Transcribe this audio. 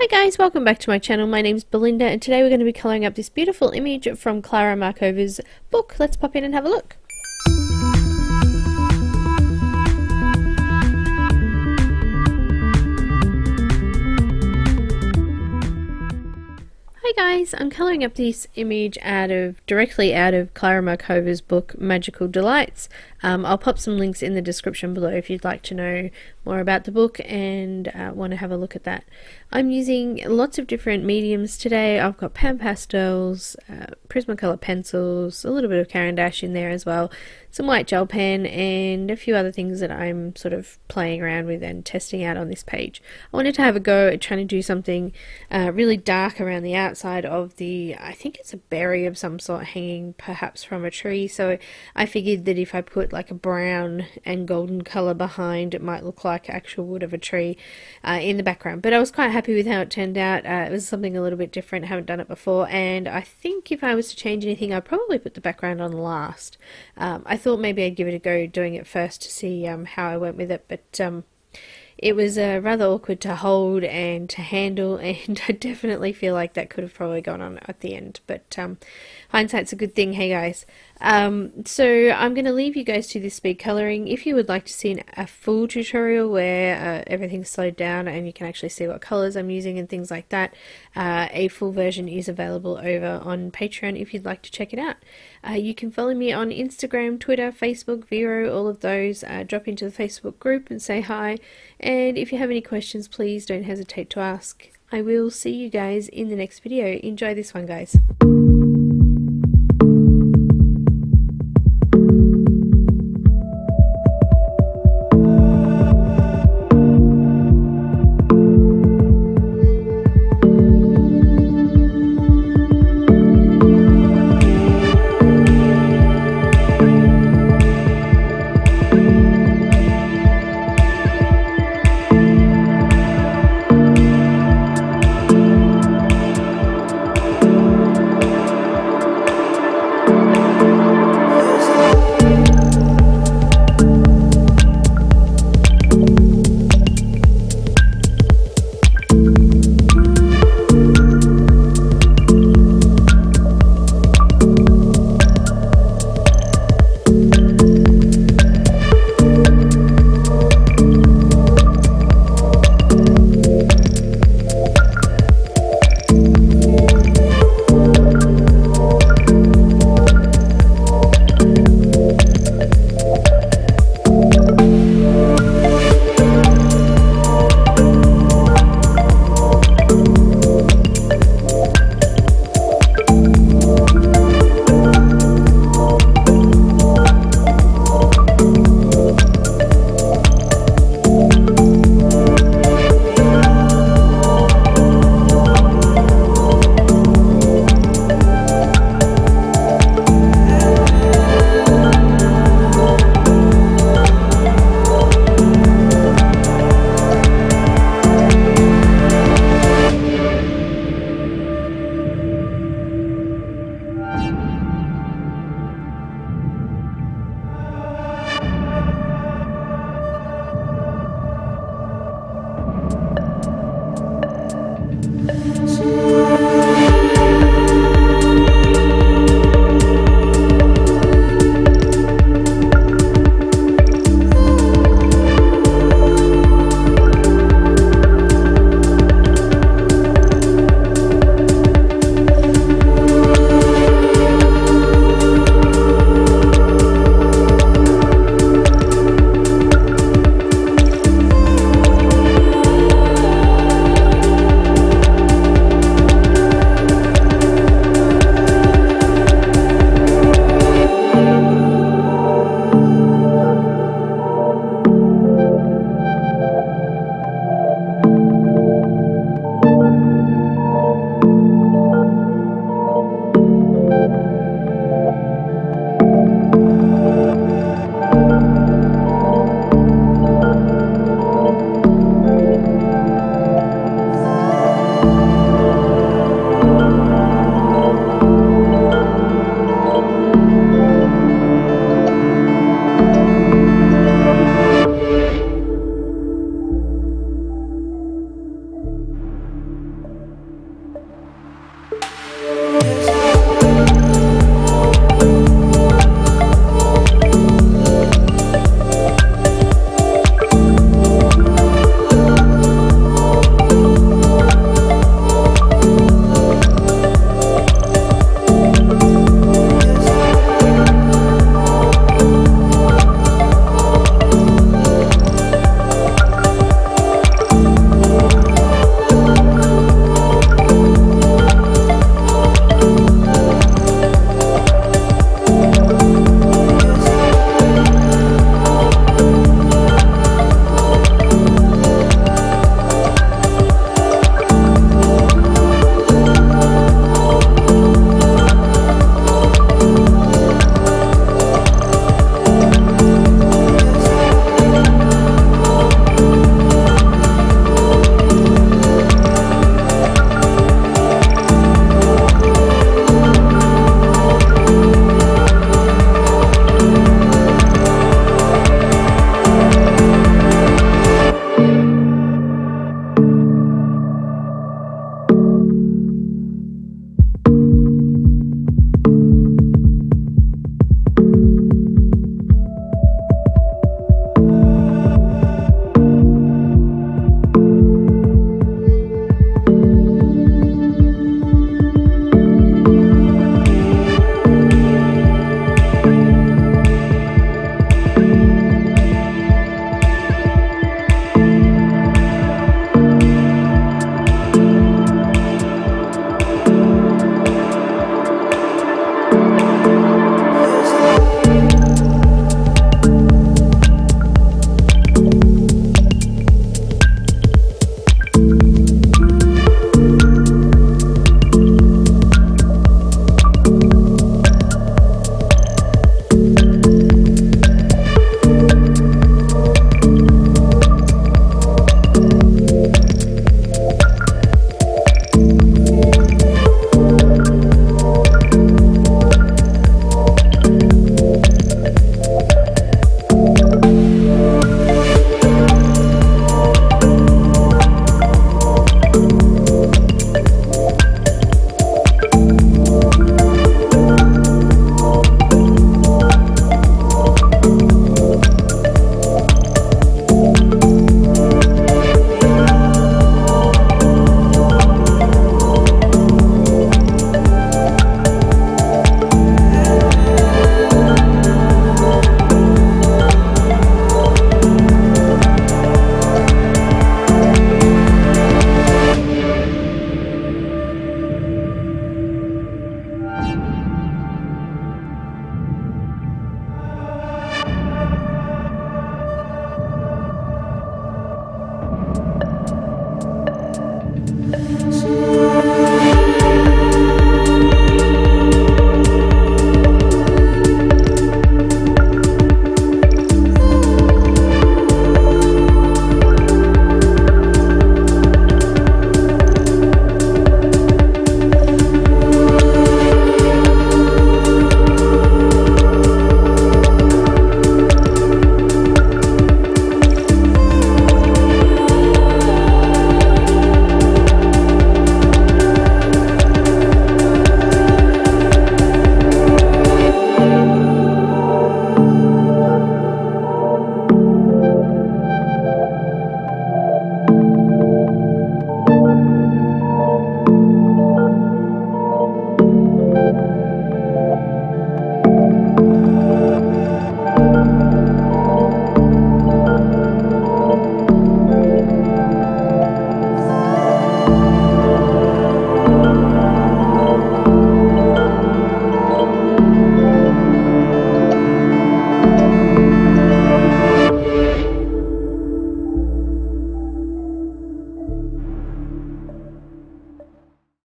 Hi guys, welcome back to my channel. My name's Belinda and today we're going to be colouring up this beautiful image from Klara Markova's book. Let's pop in and have a look. Hi guys, I'm colouring up this image directly out of Klara Markova's book Magical Delights. I'll pop some links in the description below if you'd like to know more about the book and want to have a look at that. I'm using lots of different mediums today. I've got PanPastels, Prismacolor pencils, a little bit of Caran in there as well, some white gel pen and a few other things that I'm sort of playing around with and testing out on this page. I wanted to have a go at trying to do something really dark around the outside of I think it's a berry of some sort hanging perhaps from a tree, so I figured that if I put like a brown and golden colour behind, it might look like actual wood of a tree in the background. But I was quite happy with how it turned out. It was something a little bit different, haven't done it before, and I think if I was to change anything I'd probably put the background on last. I thought maybe I'd give it a go doing it first to see how I went with it, but it was rather awkward to hold and to handle, and I definitely feel like that could have probably gone on at the end, but hindsight's a good thing, hey guys. So I'm going to leave you guys to this speed colouring. If you would like to see a full tutorial where everything's slowed down and you can actually see what colours I'm using and things like that, a full version is available over on Patreon if you'd like to check it out. You can follow me on Instagram, Twitter, Facebook, Vero, all of those. Drop into the Facebook group and say hi, and if you have any questions please don't hesitate to ask. I will see you guys in the next video. Enjoy this one, guys.